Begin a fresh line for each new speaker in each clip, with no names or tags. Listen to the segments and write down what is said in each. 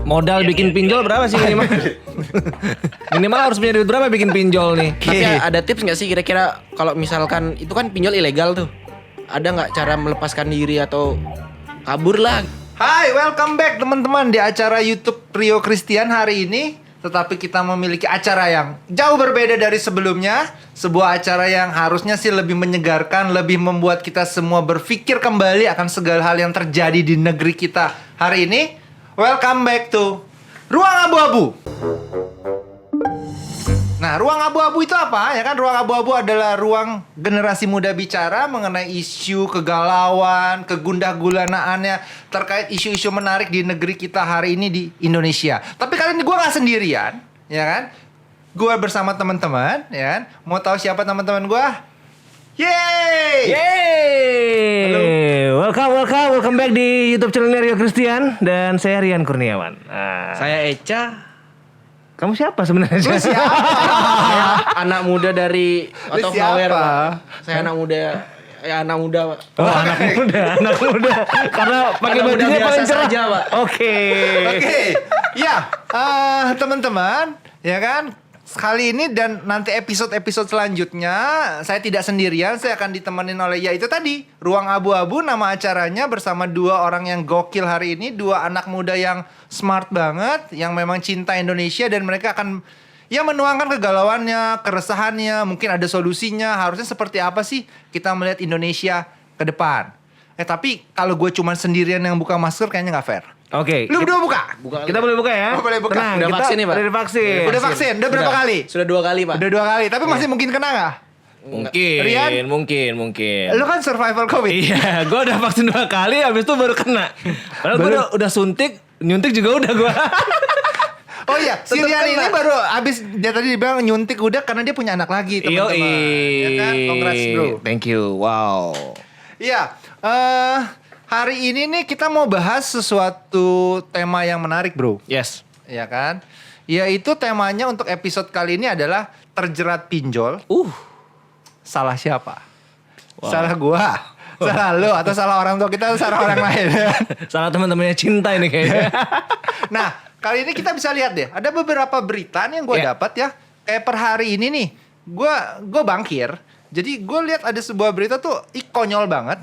Modal bikin pinjol berapa sih minimal? Minimal harus punya duit berapa bikin pinjol nih?
Tapi ada tips nggak sih kira-kira kalau misalkan itu kan pinjol ilegal tuh, ada nggak cara melepaskan diri atau kabur lah?
Hai, welcome back teman-teman di acara YouTube Rio Christian hari ini. Tetapi kita memiliki acara yang jauh berbeda dari sebelumnya. Sebuah acara yang harusnya sih lebih menyegarkan, lebih membuat kita semua berpikir kembali akan segala hal yang terjadi di negeri kita hari ini. Welcome back to Ruang Abu-Abu. Nah, ruang abu-abu itu apa? Ya kan, ruang abu-abu adalah ruang generasi muda bicara mengenai isu kegalauan, kegundah-gulanaannya terkait isu-isu menarik di negeri kita hari ini di Indonesia. Tapi kali ini gue gak sendirian, ya kan? Gue bersama teman-teman, ya kan? Mau tahu siapa teman-teman gue? Yeay!
Yeay! Welcome back di YouTube channel Rio Christian dan saya Rian Kurniawan.
Saya Eca.
Kamu siapa sebenarnya?
Lu siapa?
Saya anak muda dari
Lu
Out of Nowhere,
siapa?
Pak. Saya anak muda. Ya anak muda, Pak.
Oh, anak muda. Karena pakai
Anak muda
bajunya
biasa
paling cerah.
saja, Pak.
Oke.
Ya, teman-teman, ya kan? Kali ini dan nanti episode-episode selanjutnya saya tidak sendirian, saya akan ditemenin oleh yaitu tadi Ruang Abu-Abu, nama acaranya bersama dua orang yang gokil hari ini, dua anak muda yang smart banget, yang memang cinta Indonesia dan mereka akan ya menuangkan kegalauannya, keresahannya, mungkin ada solusinya, harusnya seperti apa sih kita melihat Indonesia ke depan. Tapi kalau gue cuma sendirian yang buka masker kayaknya nggak fair.
Oke.
Lu berdua buka?
Kita boleh buka ya?
Oh, boleh buka.
Tenang,
Udah
kita
vaksin nih, Pak?
Udah divaksin.
Udah vaksin? Udah berapa kali?
Sudah 2 kali, Pak.
Udah 2 kali, tapi masih mungkin kena nggak? Rian?
Mungkin.
Lu kan survival COVID.
Iya, gue udah vaksin 2 kali, habis itu baru kena. Padahal gue udah suntik, nyuntik juga udah gue.
Oh iya, si
Tetep
Rian ini
kena.
baru abis dia tadi dibilang nyuntik udah karena dia punya anak lagi, teman-teman. Ya kan? Congrats, bro.
Thank you. Wow.
Iya, hari ini nih kita mau bahas sesuatu tema yang menarik, bro.
Yes.
Ya kan? Yaitu temanya untuk episode kali ini adalah terjerat pinjol. Salah siapa?
Wow.
Salah gua. Salah lu atau salah orang tua kita atau salah orang lain.
Salah teman-temannya cinta ini kayaknya.
Nah, kali ini kita bisa lihat deh. Ada beberapa berita nih yang gue dapat ya. Kayak per hari ini nih, gue bangkir. Jadi gue lihat ada sebuah berita tuh konyol banget.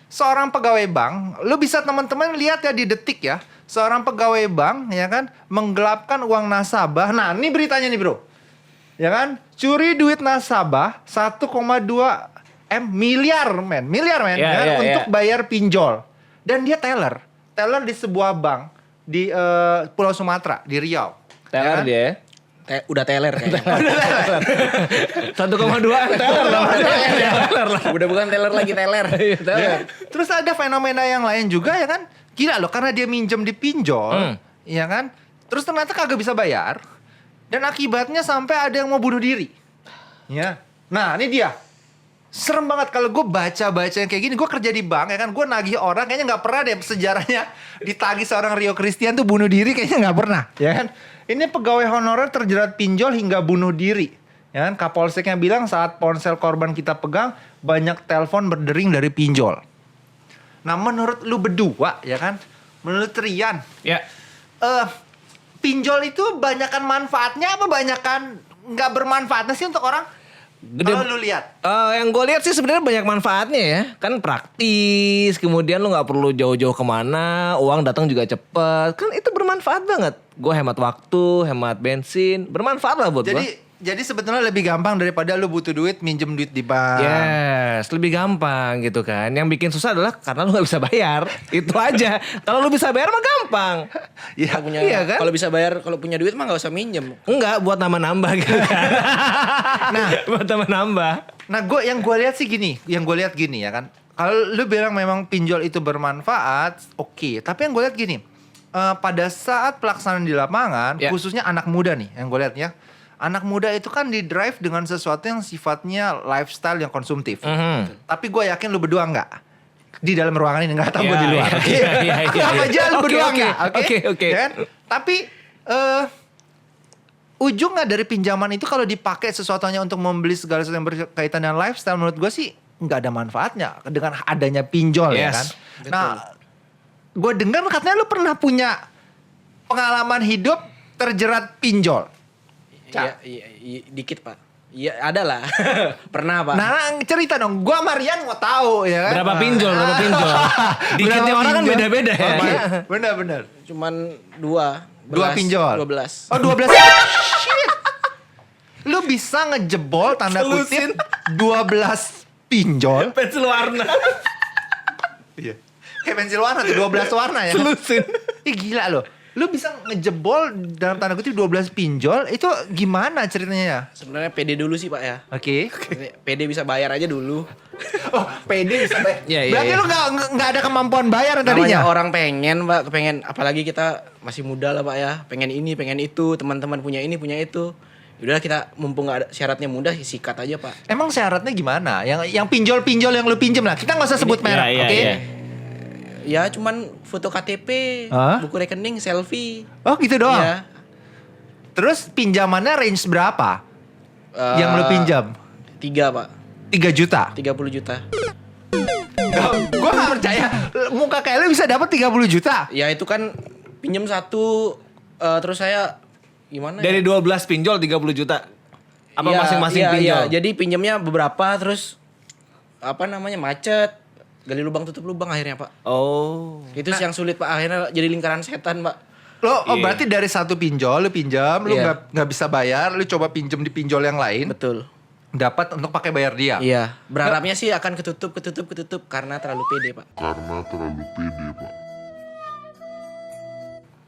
Seorang pegawai bank, lu bisa teman-teman lihat ya di Detik ya. Seorang pegawai bank ya kan menggelapkan uang nasabah. Nah, ini beritanya nih, bro. Ya kan? Curi duit nasabah 1,2 miliar men untuk bayar pinjol. Dan dia teller di sebuah bank di Pulau Sumatera di Riau.
Teller
kan?
dia ya.
Udah teler kayaknya.
1,2 teller lah.
Udah bukan teler lagi, teler.
Ya. Terus ada fenomena yang lain juga ya kan. Gila loh, karena dia minjem di pinjol, ya kan. Terus ternyata kagak bisa bayar. Dan akibatnya sampai ada yang mau bunuh diri. Ya. Nah, ini dia. Serem banget kalau gue baca-baca yang kayak gini. Gue kerja di bank ya kan. Gue nagih orang, kayaknya gak pernah deh sejarahnya ditagih seorang Rio Christian tuh bunuh diri. Kayaknya gak pernah, ya kan. Ini pegawai honorer terjerat pinjol hingga bunuh diri. Ya kan, Kapolseknya bilang saat ponsel korban kita pegang, banyak telepon berdering dari pinjol. Nah, menurut lu berdua, ya kan, menurut Rian,
Ya.
pinjol itu banyakan manfaatnya apa banyakan nggak bermanfaatnya sih untuk orang? Kalau lu lihat,
Yang gue lihat sih sebenarnya banyak manfaatnya ya. Kan praktis, kemudian lu nggak perlu jauh-jauh kemana, uang datang juga cepet. Kan itu bermanfaat banget. Gue hemat waktu, hemat bensin, bermanfaat lah buat gue.
jadi sebetulnya lebih gampang daripada lu butuh duit minjem duit di bank.
Yes, lebih gampang gitu kan. Yang bikin susah adalah karena lu nggak bisa bayar. Itu aja. Kalau lu bisa bayar mah gampang.
Iya,
Iya kan?
Kalau bisa bayar, kalau punya duit mah nggak usah minjem.
Enggak, buat nambah-nambah gitu kan.
Nah,
buat nambah-nambah.
Nah, yang gue lihat sih gini, ya kan. Kalau lu bilang memang pinjol itu bermanfaat, oke. Tapi yang gue lihat gini, pada saat pelaksanaan di lapangan, khususnya anak muda nih, yang gue lihat ya, anak muda itu kan di drive dengan sesuatu yang sifatnya lifestyle yang konsumtif. Tapi gue yakin lu berdua enggak. Di dalam ruangan ini, enggak tahu gue di luar. Oke. Anggap aja lu berdua enggak. Oke.
Oke.
Ya kan? Tapi ujungnya dari pinjaman itu kalau dipakai sesuatunya untuk membeli segala sesuatu yang berkaitan dengan lifestyle, menurut gue sih nggak ada manfaatnya dengan adanya pinjol ya
Yes,
kan.
betul.
Nah, gue dengar katanya lu pernah punya pengalaman hidup terjerat pinjol.
Iya, dikit Pak. Iya ada lah. Pernah Pak.
Nah, cerita dong. Gue Marian mau tahu ya kan.
Berapa pinjol? Dikitnya
Berapa
orang kan
pinjol?
beda-beda ya.
Bener.
Cuman 2
pinjol.
12.
Oh 12. Shit. Lu bisa ngejebol tanda kutip 12 pinjol.
Pensil warna.
Iya. Kayak pensil warna tuh 12 warna ya.
Selusin.
Ih gila loh. Lu bisa ngejebol dalam tanda kutip 12 pinjol. Itu gimana ceritanya ya?
Sebenarnya PD dulu sih Pak ya.
Oke.
PD bisa bayar aja dulu.
Oh, pede bisa bayar.
Iya, iya,
Berarti
iya.
lu nggak ada kemampuan bayar tadinya.
Namanya orang pengen Pak, pengen apalagi kita masih muda lah Pak ya. Pengen ini, pengen itu, teman-teman punya ini, punya itu. Udah kita mumpung gak ada syaratnya mudah sikat aja Pak.
Emang syaratnya gimana? Yang pinjol-pinjol yang lu pinjem lah. Kita nggak usah sebut merek,
Iya,
oke?
iya.
Ya cuman foto KTP,
Hah?
buku rekening, selfie.
Oh gitu doang.
Iya.
Terus pinjamannya range berapa? Yang lu pinjam?
3 Pak,
3 juta.
30 juta.
Gue gak percaya. Muka kayak lu bisa dapat 30 juta.
Ya itu kan pinjam 1, terus saya gimana
Dari
ya?
12 pinjol 30 juta. Apa
Iya,
masing-masing
iya,
pinjol?
iya. Jadi pinjamnya beberapa terus apa namanya macet, gali lubang tutup lubang akhirnya Pak.
Oh.
Itu sih yang sulit Pak, akhirnya jadi lingkaran setan Pak.
Lo
Iya.
berarti dari satu pinjol lu pinjam, lu
Iya.
nggak bisa bayar, lu coba pinjam di pinjol yang lain,
Betul.
dapat untuk pakai bayar dia.
Iya. Berharapnya sih akan ketutup karena terlalu pede Pak.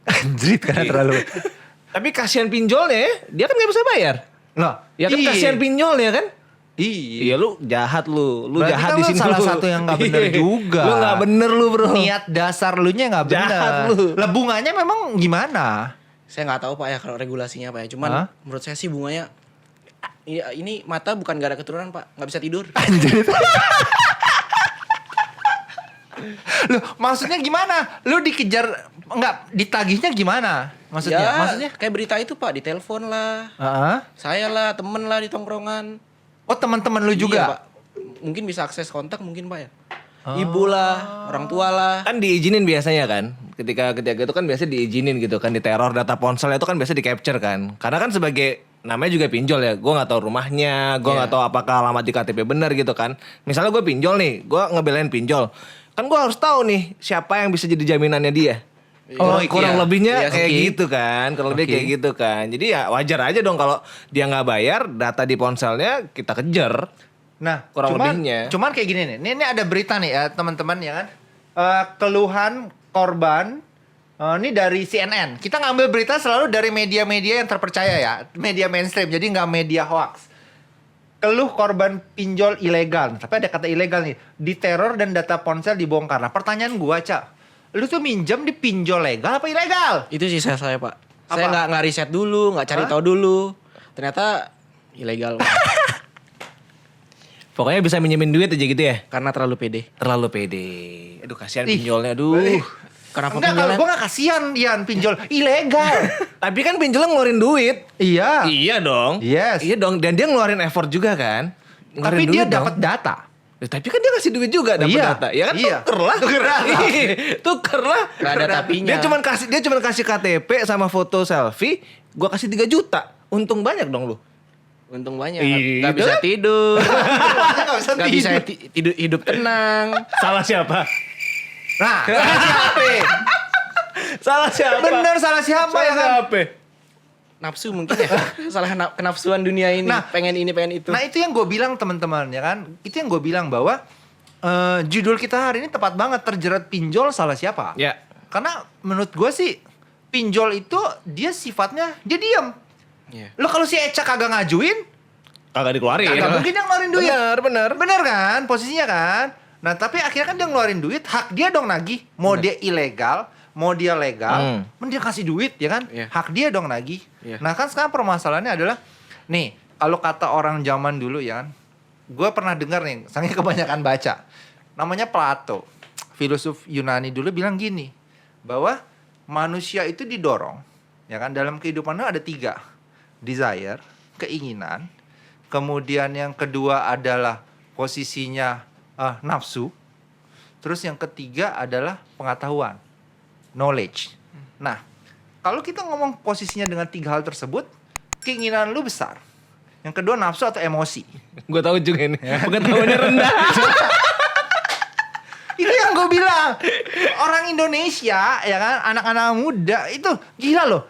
Anjrit karena terlalu.
Tapi kasihan pinjolnya ya. Dia kan gak bisa bayar.
Loh,
Ya kan
iya.
kasihan pinjolnya kan.
Iya.
Iya lu jahat lu. Lu
Berarti
jahat
kan
di
lu
sini
salah
lu.
satu yang nggak bener
Iya.
juga.
Lu gak bener lu bro.
Niat dasar lu nya nggak benar.
Jahat lu.
Lah bunganya memang gimana?
Saya nggak tahu Pak ya kalau regulasinya Pak ya. Cuman
Hah?
menurut saya sih bunganya iya ini mata bukan gak ada keturunan Pak, nggak bisa tidur.
Anjrit. Loh, maksudnya gimana? Lu dikejar enggak ditagihnya gimana? Maksudnya?
Ya,
Maksudnya?
kayak berita itu Pak, ditelepon lah.
Heeh.
Saya lah, temen lah di tongkrongan.
Oh, teman-teman lu
Iya,
juga?
Pak. Mungkin bisa akses kontak mungkin Pak ya. Ibu lah, orang tua lah.
Kan diizinin biasanya kan. Ketika itu kan biasa diizinin gitu kan. Di teror data ponsel itu kan biasa di capture kan. Karena kan sebagai namanya juga pinjol ya. Gue gak tahu rumahnya. Gue
Iya.
gak tahu apakah alamat di KTP benar gitu kan. Misalnya gue pinjol nih. Gue ngebelain pinjol. Kan gue harus tahu nih siapa yang bisa jadi jaminannya dia.
Oh,
kurang
iya.
lebihnya
Iya,
kayak
oke.
gitu kan. Kurang lebih
Oke.
kayak gitu kan. Jadi ya wajar aja dong kalau dia nggak bayar, data di ponselnya kita kejar.
Nah,
Kurang
cuman,
lebihnya.
cuman kayak gini nih. Ini ada berita nih ya, teman-teman ya kan. Keluhan korban ini dari CNN. Kita ngambil berita selalu dari media-media yang terpercaya ya, media mainstream. Jadi nggak media hoax. Keluh korban pinjol ilegal. Tapi ada kata ilegal nih. Diteror dan data ponsel dibongkar. Nah, pertanyaan gua, Cak. Lu tuh minjem di pinjol legal apa ilegal?
Itu sih saya Pak.
Apa?
Saya nggak riset dulu, nggak cari
Hah?
tahu dulu. Ternyata ilegal Pak.
Pokoknya bisa minjemin duit aja gitu ya.
Karena terlalu pede.
Terlalu pede. Aduh kasihan
Ih,
pinjolnya aduh.
Kenapa
Enggak, kalau
pinjolnya?
gua gak kasihan Ian pinjol ilegal.
Tapi kan pinjolnya ngeluarin duit.
Iya.
Iya dong.
Yes.
Iya dong. Dan dia ngeluarin effort juga kan.
Tapi
Ngeluarin
dia
duit dong.
dapat data.
Tapi kan dia kasih duit juga dapat
Iya.
data. Ya kan
Iya.
tuker lah.
Tuker data.
Nggak ada tapinya.
Dia cuman kasih KTP sama foto selfie. Gua kasih 3 juta. Untung banyak dong lu.
Untung banyak.
Iya,
Nggak
itu
bisa
kan?
tidur.
Nggak bisa
Nggak bisa
tidur.
tidur hidup tenang.
Salah siapa?
Nah, salah siapa?
Salah siapa?
Bener salah siapa ya kan?
siapa?
Nafsu mungkin ya. Salah kenafsuan dunia ini.
Nah,
pengen ini, pengen itu.
Nah itu yang gue bilang teman-teman ya kan. Itu yang gue bilang bahwa judul kita hari ini tepat banget, terjerat pinjol salah siapa?
Ya.
Karena menurut gue sih pinjol itu dia sifatnya dia diem.
Iya.
Lo kalau si Eca kagak ngajuin,
Kagak dikeluarin.
kagak mungkin dia ngeluarin duit.
Bener.
Bener kan posisinya kan. Nah tapi akhirnya kan dia ngeluarin duit, hak dia dong nagih. Mau dia ilegal, mau dia legal, dia kasih duit ya kan.
Iya.
Hak dia dong nagih.
Iya.
Nah kan sekarang permasalahannya adalah, nih kalau kata orang zaman dulu ya kan, gue pernah dengar nih, saking kebanyakan baca. Namanya Plato, filosof Yunani dulu bilang gini, bahwa manusia itu didorong, ya kan dalam kehidupannya ada 3. desire, keinginan. Kemudian yang kedua adalah posisinya nafsu. Terus yang ketiga adalah pengetahuan, knowledge. Nah, kalau kita ngomong posisinya dengan 3 hal tersebut, keinginan lu besar. Yang kedua nafsu atau emosi.
Gue tahu juga ini. Pengetahuannya rendah.
Itu yang gue bilang. Orang Indonesia, ya kan, anak-anak muda itu gila loh.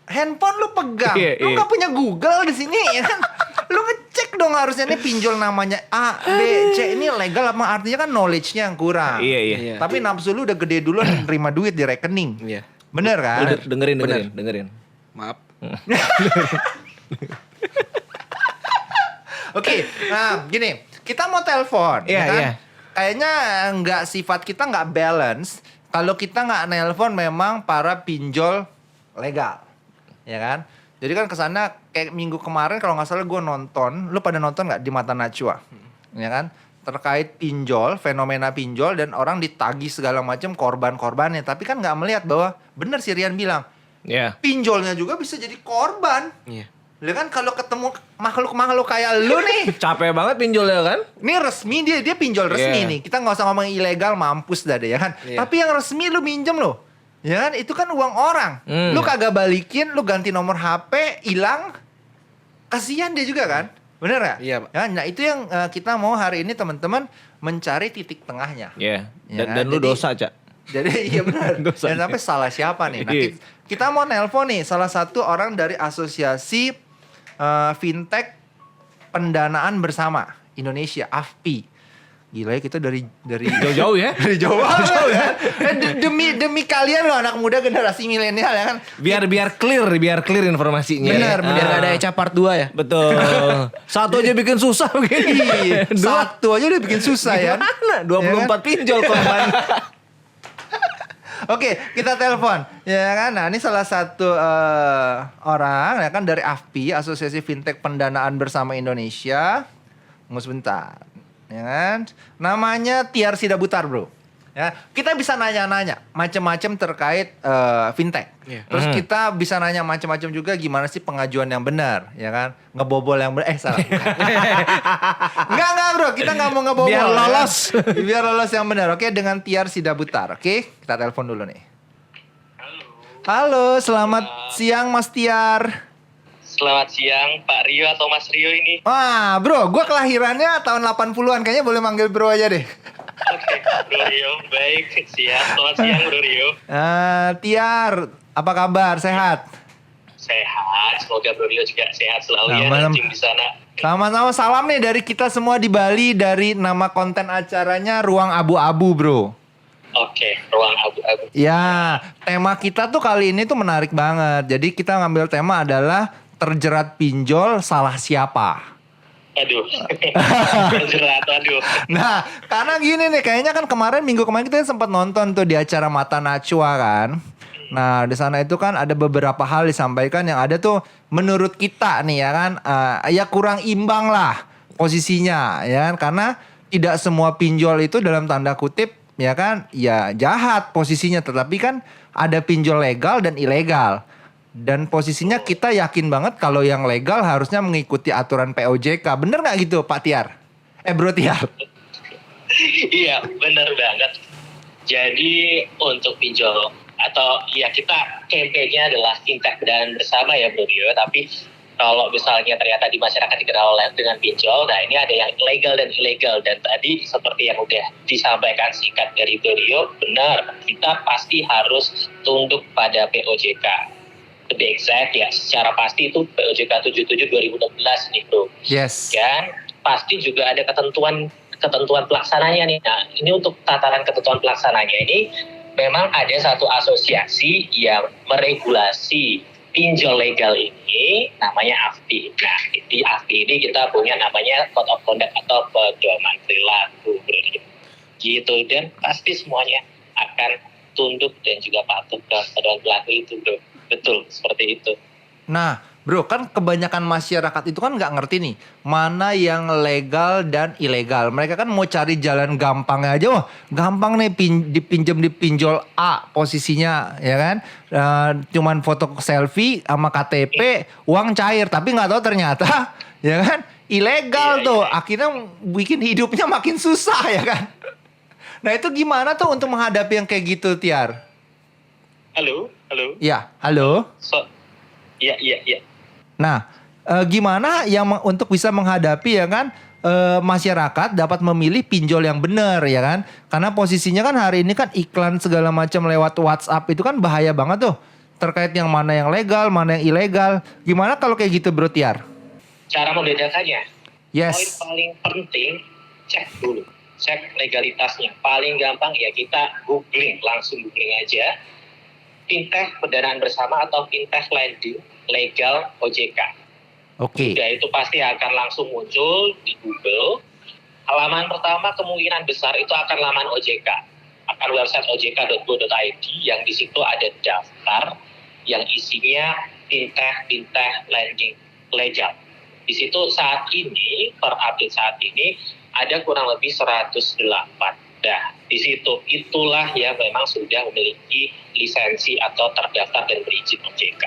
Handphone lu pegang, lu nggak punya Google di sini, ya kan? Lu ngecek dong harusnya ini pinjol namanya A, B, C, ini legal apa artinya kan knowledge-nya yang kurang.
Iya.
Tapi nafsu lu udah gede duluan nerima duit di rekening.
Iya.
Bener kan?
Dengerin.
Maaf.
Oke, nah gini, kita mau telepon,
Iya,
ya kan?
iya.
Kayaknya nggak sifat kita nggak balance kalau kita nggak nelpon memang para pinjol legal, ya kan? Jadi kan kesana kayak minggu kemarin kalau nggak salah gue nonton, lu pada nonton nggak di Mata Najwa, ya kan? Terkait pinjol, fenomena pinjol dan orang ditagih segala macam korban-korbannya, tapi kan nggak melihat bahwa bener si Rian bilang,
Iya.
pinjolnya juga bisa jadi korban.
Iya.
Lu kan kalau ketemu makhluk-makhluk kayak lu nih,
Capek banget pinjolnya kan?
ini resmi dia pinjol resmi
Iya.
nih. Kita nggak usah ngomong ilegal, mampus dah deh ya kan.
Iya.
Tapi yang resmi lu minjem loh. Ya kan itu kan uang orang. Lu kagak balikin, lu ganti nomor HP, hilang. Kasihan dia juga kan? Bener gak?
Iya, Pak.
Ya, nah itu yang kita mau hari ini teman-teman mencari titik tengahnya.
Iya.
Ya kan?
Dan lu
Jadi-
dosa, Cak.
Jadi iya benar.
Dosa.
Dan sampai salah siapa nih? Nah,
Iya.
kita mau nelpon nih salah satu orang dari asosiasi fintech pendanaan bersama Indonesia, AFPI. Gila ya kita dari
Jauh-jauh ya.
dari jauh banget ya. Demi kalian loh anak muda generasi milenial ya kan.
Biar clear informasinya.
Benar,
Biar nggak ada Eca part 2 ya.
Betul. Satu aja bikin susah begini.
Iya, satu aja udah bikin susah ya.
Gimana? 24 pinjol korban.
Oke, kita telepon. Ya kan? Nah, ini salah satu orang ya kan dari AFPI, Asosiasi Fintech Pendanaan Bersama Indonesia. Tunggu sebentar. Ya kan? Namanya Tiar Sidabutar, Bro. Ya, kita bisa nanya-nanya macam-macam terkait fintech.
Iya.
Terus kita bisa nanya macam-macam juga gimana sih pengajuan yang benar, ya kan? Ngebobol yang benar. Salah. Enggak, Bro. Kita nggak mau ngebobol.
Biar
ya.
lolos.
Biar lolos yang benar. Oke, dengan Tiar Sidabutar. Oke, kita telepon dulu nih. Halo, selamat siang Mas Tiar.
Selamat siang Pak Rio atau Mas Rio ini.
Wah, Bro, gue kelahirannya tahun 80-an. Kayaknya boleh manggil Bro aja deh.
Oke, Bro Rio. Baik, siap. Selamat siang Bro Rio.
Tiar, apa kabar? Sehat?
Sehat. Semoga Bro Rio juga sehat selalu ya.
Aman.
Nanti di sana.
Sama-sama, salam nih dari kita semua di Bali. Dari nama konten acaranya Ruang Abu-Abu, Bro.
Oke, ruang abu-abu.
Ya, tema kita tuh kali ini tuh menarik banget. Jadi kita ngambil tema adalah terjerat pinjol salah siapa.
Aduh. Jerat, aduh.
Nah, karena gini nih, kayaknya kan minggu kemarin kita sempat nonton tuh di acara Mata Najwa kan. Nah, di sana itu kan ada beberapa hal disampaikan yang ada tuh menurut kita nih ya kan, ya kurang imbang lah posisinya ya kan. Karena tidak semua pinjol itu dalam tanda kutip ya kan, ya jahat posisinya. Tetapi kan ada pinjol legal dan ilegal. Dan posisinya kita yakin banget kalau yang legal harusnya mengikuti aturan POJK. Bener nggak gitu Pak Tiar? Bro Tiar.
Iya, benar banget. Jadi untuk pinjol atau ya kita campaign-nya adalah fintech dan bersama ya Bro Rio. Tapi kalau misalnya ternyata di masyarakat dikenal dengan pinjol, nah ini ada yang legal dan ilegal. Dan tadi seperti yang udah disampaikan singkat dari Bro Rio, benar, kita pasti harus tunduk pada POJK. To be exact ya, secara pasti itu POJK 77 2016 nih Bro.
Yes.
Dan pasti juga ada ketentuan pelaksananya nih. Nah, ini untuk tataran ketentuan pelaksananya ini memang ada satu asosiasi yang meregulasi pinjol legal ini, namanya AFPI. Nah, di AFPI ini kita punya namanya Code of Conduct atau pedoman perilaku. Gitu, dan pasti semuanya akan tunduk dan juga patuh ke pedoman perilaku itu, bro. Betul, seperti itu.
Nah, Bro, kan kebanyakan masyarakat itu kan nggak ngerti nih mana yang legal dan ilegal. Mereka kan mau cari jalan gampangnya aja. Wah, gampang nih dipinjam di pinjol A posisinya, ya kan? Cuman foto selfie sama KTP, uang cair. Tapi nggak tahu ternyata, ya kan? Ilegal
Iya,
tuh.
iya.
Akhirnya bikin hidupnya makin susah, ya kan? Nah itu gimana tuh untuk menghadapi yang kayak gitu, Tiar?
Halo, halo.
Ya, halo.
Iya, iya, iya.
Nah, gimana yang untuk bisa menghadapi ya kan masyarakat dapat memilih pinjol yang benar ya kan? Karena posisinya kan hari ini kan iklan segala macam lewat WhatsApp itu kan bahaya banget tuh. Terkait yang mana yang legal, mana yang ilegal. Gimana kalau kayak gitu Bro Tiar?
Cara membedakannya.
Yes.
Poin paling penting, cek dulu. Cek legalitasnya. Paling gampang ya kita langsung googling aja. Fintech pendanaan bersama atau fintech lending legal OJK.
Oke.
Ya itu pasti akan langsung muncul di Google. Halaman pertama kemungkinan besar itu akan laman OJK. Akan website ojk.go.id yang di situ ada daftar yang isinya fintech lending legal. Di situ saat ini, per update saat ini, ada kurang lebih 108. Nah, di situ itulah yang memang sudah memiliki lisensi atau terdaftar dan berizin OJK.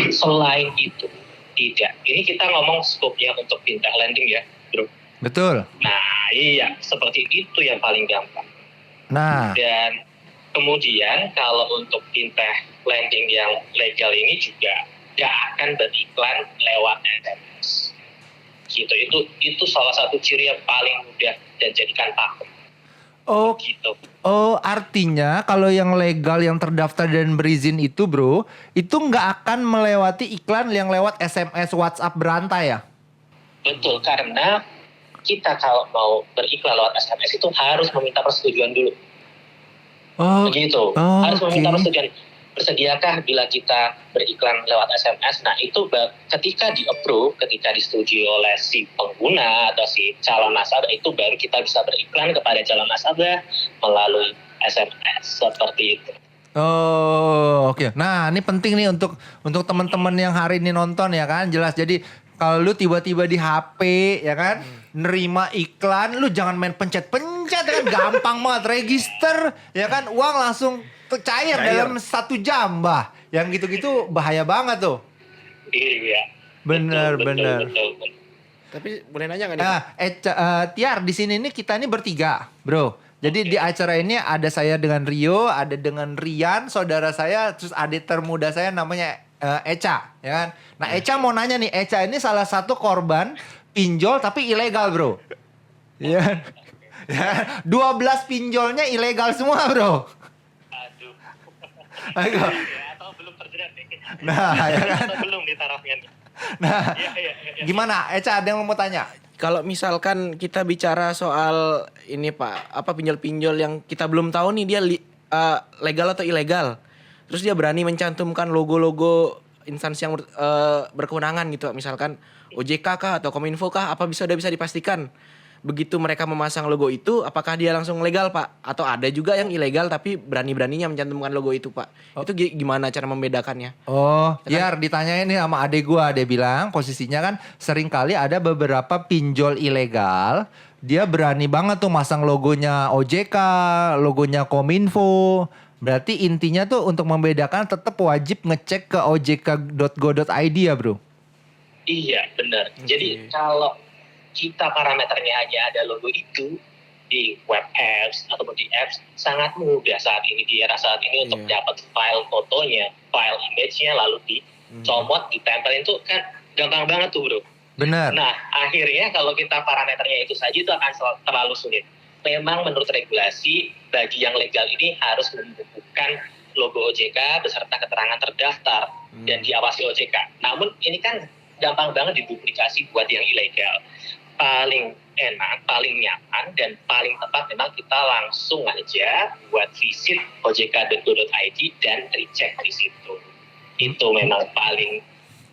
Selain itu, tidak. Ini kita ngomong skopnya untuk fintech lending ya, bro.
Betul.
Nah, iya, seperti itu yang paling gampang.
Nah,
Dan kemudian kalau untuk fintech lending yang legal ini juga tidak akan beriklan lewat SMS. Gitu. Itu salah satu ciri yang paling mudah dan jadikan takut. Gitu.
Artinya kalau yang legal yang terdaftar dan berizin itu Bro, itu nggak akan melewati iklan yang lewat SMS WhatsApp berantai ya?
Betul, karena kita kalau mau beriklan lewat SMS itu harus meminta persetujuan dulu. Begitu. Harus meminta persetujuan. Bersediakah bila kita beriklan lewat SMS? Nah itu ketika di-approve, ketika disetujui oleh si pengguna atau si calon nasabah, itu baru kita bisa beriklan kepada calon nasabah melalui SMS seperti itu.
Oke. Nah, ini penting nih untuk teman-teman yang hari ini nonton ya kan. Jelas jadi kalau lu tiba-tiba di HP ya kan, nerima iklan, lu jangan main pencet-pencet ya kan, gampang banget register ya kan, uang langsung cair dalam 1 jam, bah. Yang gitu-gitu bahaya banget tuh.
Iya.
Bener.
Betul.
Tapi boleh nanya nggak nih?
Nah, Tiar di sini nih kita ini bertiga, Bro. Jadi di acara ini ada saya dengan Rio, ada dengan Rian, saudara saya, terus adik termuda saya namanya Echa, ya kan? Nah, Echa mau nanya nih, Echa ini salah satu korban pinjol tapi ilegal, Bro. Iya. Ya, 12 pinjolnya ilegal semua, Bro.
Aduh. Ya, atau belum terjerat nih.
Nah, ya kan?
Atau belum di tarafnya.
Nah,
Iya.
gimana? Echa ada yang mau tanya?
Kalau misalkan kita bicara soal ini Pak, apa pinjol-pinjol yang kita belum tahu nih dia legal atau ilegal. Terus dia berani mencantumkan logo-logo instansi yang berkewenangan gitu, misalkan OJK kah atau Kominfo kah, apa udah bisa dipastikan begitu mereka memasang logo itu, apakah dia langsung legal Pak? Atau ada juga yang ilegal tapi berani-beraninya mencantumkan logo itu Pak? Itu gimana cara membedakannya?
Yar ditanyain nih sama adek gua, dia bilang posisinya kan sering kali ada beberapa pinjol ilegal, dia berani banget tuh masang logonya OJK, logonya Kominfo. Berarti intinya tuh untuk membedakan tetap wajib ngecek ke ojk.go.id ya Bro?
Iya, benar. Jadi kalau kita parameternya hanya ada logo itu di web apps ataupun di apps, sangat mudah saat ini di era saat ini untuk dapat file fotonya, file image-nya lalu dicomot, ditempelin itu kan gampang banget tuh Bro.
Benar.
Nah akhirnya kalau kita parameternya itu saja itu akan terlalu sulit. Memang menurut regulasi bagi yang legal ini harus membukukan logo OJK beserta keterangan terdaftar dan diawasi OJK. Namun ini kan gampang banget diduplikasi buat yang ilegal. Paling enak, paling nyaman, dan paling tepat memang kita langsung aja buat visit ojk.go.id dan recheck di situ. Itu memang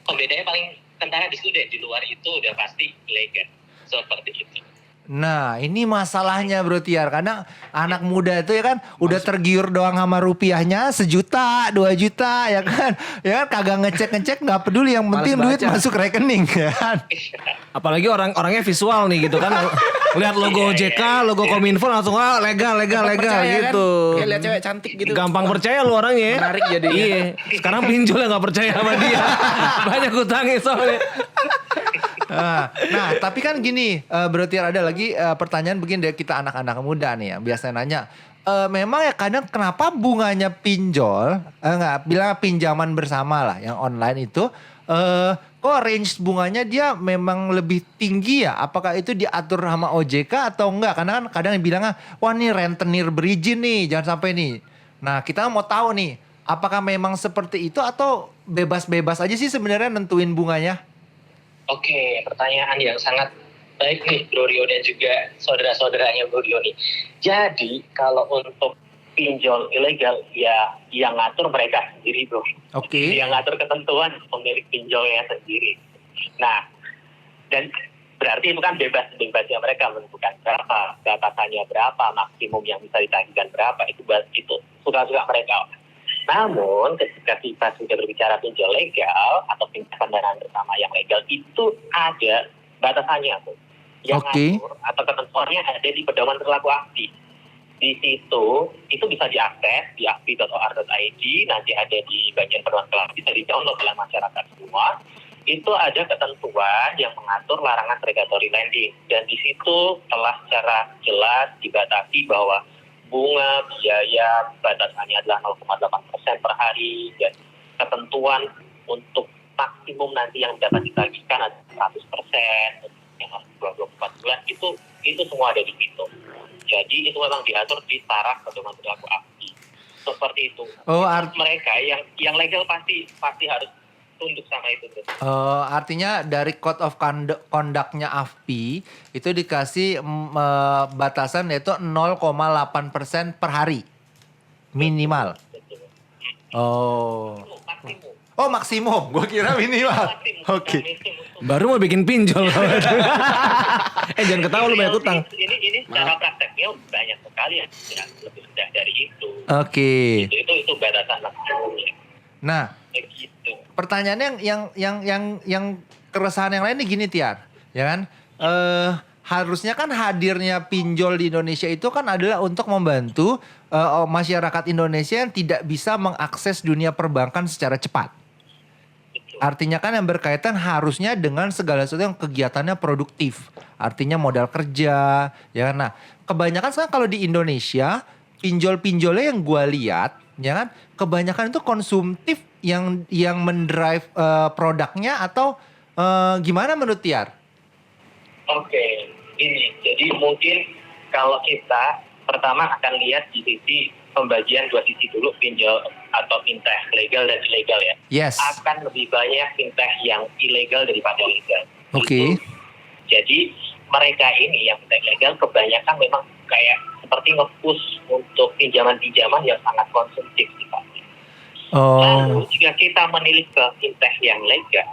pembedanya paling kentara di situ deh. Di luar itu udah pasti ilegal. Seperti itu.
Nah ini masalahnya bro Tiar. Karena anak muda itu ya kan udah tergiur doang sama rupiahnya 1 juta 2 juta ya kan. Ya kan kagak ngecek gak peduli. Yang penting
Males
duit
baca.
masuk rekening ya kan.
Apalagi orangnya visual nih gitu kan. Lihat logo OJK, logo Kominfo langsung legal
Percaya
gitu.
kan? Kayak lihat cewek cantik gitu.
Gampang percaya lu orangnya.
Menarik jadinya.
Iya. Sekarang pinjol yang gak percaya sama dia. Banyak utangnya soalnya.
Nah tapi kan gini Bro Tiar, ada lagi pertanyaan begini dari kita anak-anak muda nih ya. Biasanya nanya, memang ya kadang kenapa bunganya pinjol, bilang pinjaman bersama lah yang online itu, kok range bunganya dia memang lebih tinggi ya? Apakah itu diatur sama OJK atau enggak? Karena kan kadang bilangnya, wah nih rentenir berizin nih, jangan sampai nih. Nah kita mau tahu nih, apakah memang seperti itu atau bebas-bebas aja sih sebenarnya nentuin bunganya?
Oke, pertanyaan yang sangat baik nih Bro Rio dan juga saudara-saudaranya Bro Rio nih. Jadi kalau untuk pinjol ilegal ya yang ngatur mereka sendiri bro.
Oke.
Yang ngatur ketentuan pemilik pinjolnya sendiri. Nah, dan berarti itu kan bebasnya mereka menentukan berapa, batasannya berapa, maksimum yang bisa ditagihkan berapa, itu suka-suka mereka. Namun ketika kita sudah berbicara pinjol legal atau pinjaman pendanaan bersama yang legal itu ada batasannya tuh. Yang ngatur atau ketentuannya ada di pedoman perilaku AFPI. Di situ itu bisa diakses di afpi.or.id, nanti ada di bagian pedoman perilaku, bisa di-download oleh masyarakat semua. Itu ada ketentuan yang mengatur larangan predatory lending dan di situ telah secara jelas dibatasi bahwa bunga biaya batasannya adalah 0,8% per hari dan ketentuan untuk maksimum nanti yang dapat ditagihkan adalah 100%, yang harus 24 bulan itu semua ada di situ. Jadi itu memang diatur di taraf pedoman perilaku AFPI. Seperti itu. Mereka yang legal pasti harus tunduk sama itu.
Artinya dari Code of Conduct-nya AFPI itu dikasih batasan yaitu 0,8% per hari minimal.
Betul. Maksimum.
Oh maksimum, gue kira minimal. Oke.
Baru mau bikin pinjol. Jangan ketawa lu banyak utang.
Ini secara prakteknya banyak sekali yang lebih rendah dari itu.
Oke.
Itu batasan maksimumnya.
Nah,
Begitu.
pertanyaannya yang keresahan yang lain nih gini Tiar, ya kan? Harusnya kan hadirnya pinjol di Indonesia itu kan adalah untuk membantu masyarakat Indonesia yang tidak bisa mengakses dunia perbankan secara cepat. Artinya kan yang berkaitan harusnya dengan segala sesuatu yang kegiatannya produktif. Artinya modal kerja, ya kan? Nah, kebanyakan sekarang kalau di Indonesia pinjol-pinjolnya yang gue lihat, ya kan? Kebanyakan itu konsumtif yang mendrive produknya atau gimana menurut Tiar?
Oke, ini jadi mungkin kalau kita pertama akan lihat di sisi pembagian dua sisi dulu, pinjol atau fintech legal dan ilegal ya.
Yes.
Akan lebih banyak fintech yang ilegal daripada legal.
Oke.
Jadi mereka ini yang fintech legal kebanyakan memang kayak seperti nge-push untuk pinjaman-pinjaman yang sangat konsumtif sifatnya. Lalu jika kita menilik ke fintech yang legal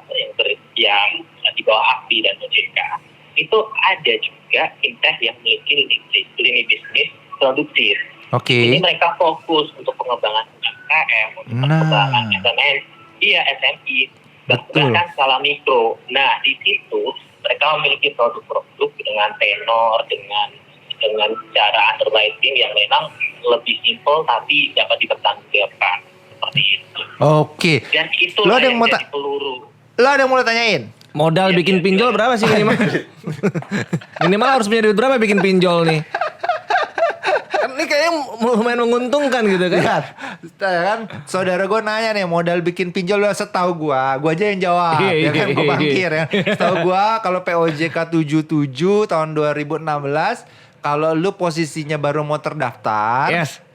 yang di bawah AFPI dan OJK, itu ada juga fintech yang memiliki lini bisnis produktif. Jadi mereka fokus untuk pengembangan UMKM, untuk pengembangan SMI, bahkan skala mikro. Nah di situ mereka memiliki produk-produk dengan tenor, dengan cara underwriting yang memang lebih simpel tapi dapat dipertanggungjawabkan seperti itu.
Oke.
Dan itulah yang jadi peluru.
Lo ada yang mau tanyain?
Modal bikin pinjol berapa sih minimal? Minimal harus punya duit berapa bikin pinjol nih? Kan ini kayaknya lumayan menguntungkan gitu kan?
Kan saudara gue nanya nih modal bikin pinjol, setahu gue aja yang jawab. Ya kan gue bankir ya. Setahu gue kalau POJK 77 tahun 2016, kalau lu posisinya baru mau terdaftar,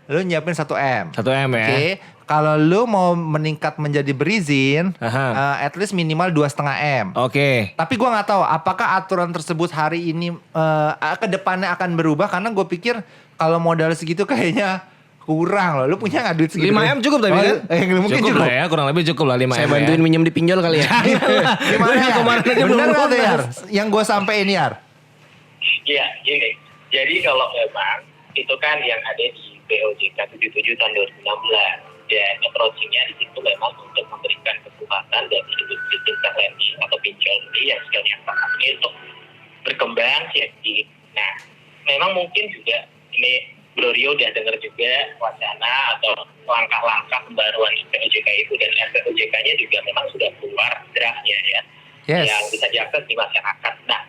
lu nyiapin 1M.
1M ya.
Oke. Kalau lu mau meningkat menjadi berizin, at least minimal 2,5M.
Oke.
Tapi gue nggak tahu apakah aturan tersebut hari ini ke depannya akan berubah, karena gue pikir kalau modal segitu kayaknya kurang loh. Lu punya nggak duit segitu?
5M cukup tapi kan?
Mungkin
cukup lah ya, kurang lebih cukup lah 5M.
Saya bantuin minjem di pinjol kali ya.
Gimana ya?
Kemarin aja
Bener
belum
nggak tuh
lunas.
Yar? Yang gue sampein Yar?
Iya, gini. Jadi kalau memang itu kan yang ada di POJK 77 tahun 2016 dan approaching-nya di situ memang untuk memberikan kesempatan dari industri fintech lending atau pinjol ini yang skillnya sangat ini untuk berkembang siap. Nah, memang mungkin juga ini Bro Rio udah dengar juga wacana atau langkah-langkah pembaruan POJK itu, dan POJK-nya juga memang sudah keluar draftnya ya, yang bisa diakses di masyarakat. Nah,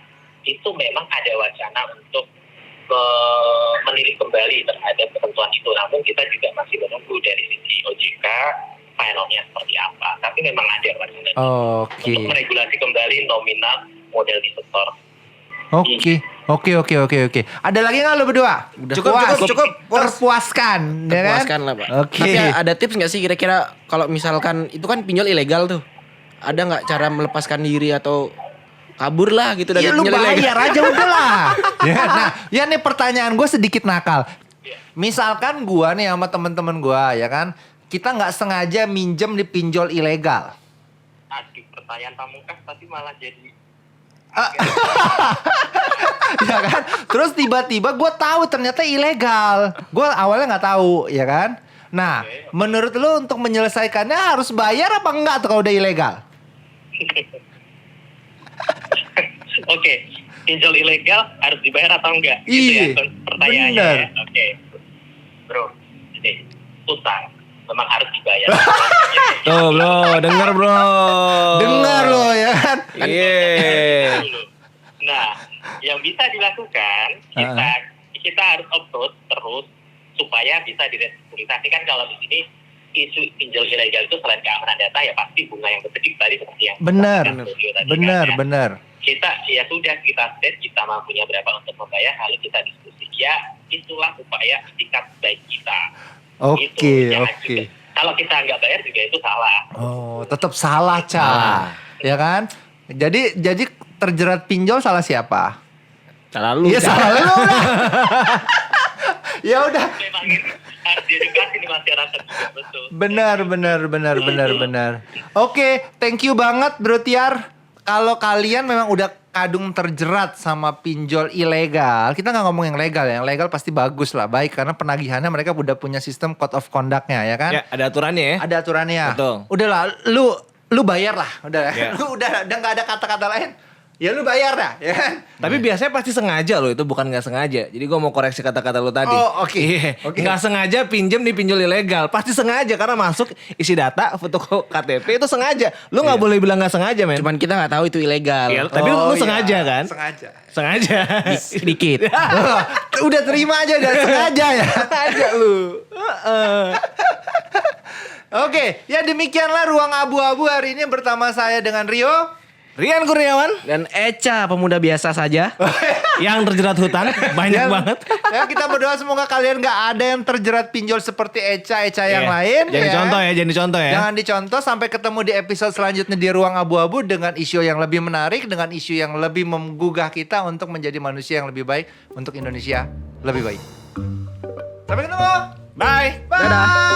itu memang ada wacana untuk menilik kembali terhadap ketentuan itu. Namun kita juga masih menunggu dari sisi OJK finalnya seperti apa. Tapi memang ada wacana untuk meregulasi kembali nominal model disetor.
Oke. Ada lagi nggak lo berdua?
Cukup.
Terpuaskan, ya kan?
Terpuaskan lah, Pak.
Oke.
Tapi ada tips nggak sih kira-kira kalau misalkan itu kan pinjol ilegal tuh, ada nggak cara melepaskan diri atau kabur lah gitu dari
Ya lu
pinjol ilegal?
bayar aja udahlah. Ya, nah, ya nih pertanyaan gue sedikit nakal. Misalkan gue nih sama temen-temen gue, ya kan, kita nggak sengaja minjem di pinjol ilegal.
Aduh, pertanyaan pamungkas tapi malah jadi
Ya kan? Terus tiba-tiba gue tahu ternyata ilegal. Gue awalnya nggak tahu, ya kan? Nah, menurut lu untuk menyelesaikannya harus bayar apa enggak tuh kalau udah ilegal?
Oke, pinjol ilegal harus dibayar atau enggak?
Iya,
gitu ya pertanyaannya.
bener.
Oke, Bro, ini utang memang harus dibayar.
Tuh bro, denger bro.
Dengar lo ya kan?
Iya.
Nah, yang bisa dilakukan kita harus upload terus supaya bisa direstrukturisasikan. Kalau di sini isu pinjol ilegal itu selain keamanan data ya pasti bunga yang besar tadi seperti yang
Benar.
Kita ya sudah kita set kita mampunya berapa untuk membayar, lalu kita diskusi. Ya itulah upaya itikat baik kita.
Oke.
Kalau kita nggak bayar juga itu salah.
Oh, tetap salah, ya kan? Jadi terjerat pinjol salah siapa?
Salah lu.
Iya salah lu udah. Ya udah.
Memang ini harus diedukasi di masyarakat juga, betul.
Benar. Oke, thank you banget Bro Tiar. Kalau kalian memang udah kadung terjerat sama pinjol ilegal, kita nggak ngomong yang legal ya. Yang legal pasti bagus lah, baik karena penagihannya mereka udah punya sistem code of conduct-nya ya kan?
Ya, ada aturannya ya.
Ada aturannya.
Betul.
Udahlah, lu bayar lah, udah.
Ya.
Lu udah nggak ada kata-kata lain. Ya lu bayar dah, ya kan?
Tapi biasanya pasti sengaja loh, itu bukan nggak sengaja. Jadi gue mau koreksi kata-kata lu tadi.
Oh, oke.
Iya.
Oke.
Nggak sengaja pinjem di pinjol ilegal, pasti sengaja karena masuk isi data, foto KTP itu sengaja. Lu nggak boleh bilang nggak sengaja, men.
Cuman kita nggak tahu itu ilegal.
Iya, tapi lu sengaja kan? Sengaja.
Sedikit.
Udah terima aja, udah sengaja ya.
Sengaja lu.
Oke, ya demikianlah Ruang Abu-Abu hari ini bersama saya dengan Rio.
Rian Kurniawan
Dan Eca, pemuda biasa saja.
yang terjerat hutang banyak banget.
Ya kita berdoa semoga kalian gak ada yang terjerat pinjol seperti Eca yang
Iya.
lain.
Jadi contoh ya, jadi contoh ya.
Jangan dicontoh. Sampai ketemu di episode selanjutnya di Ruang Abu-Abu dengan isu yang lebih menarik, dengan isu yang lebih menggugah kita untuk menjadi manusia yang lebih baik untuk Indonesia lebih baik. Sampai ketemu.
Bye.
Bye.
Dadah.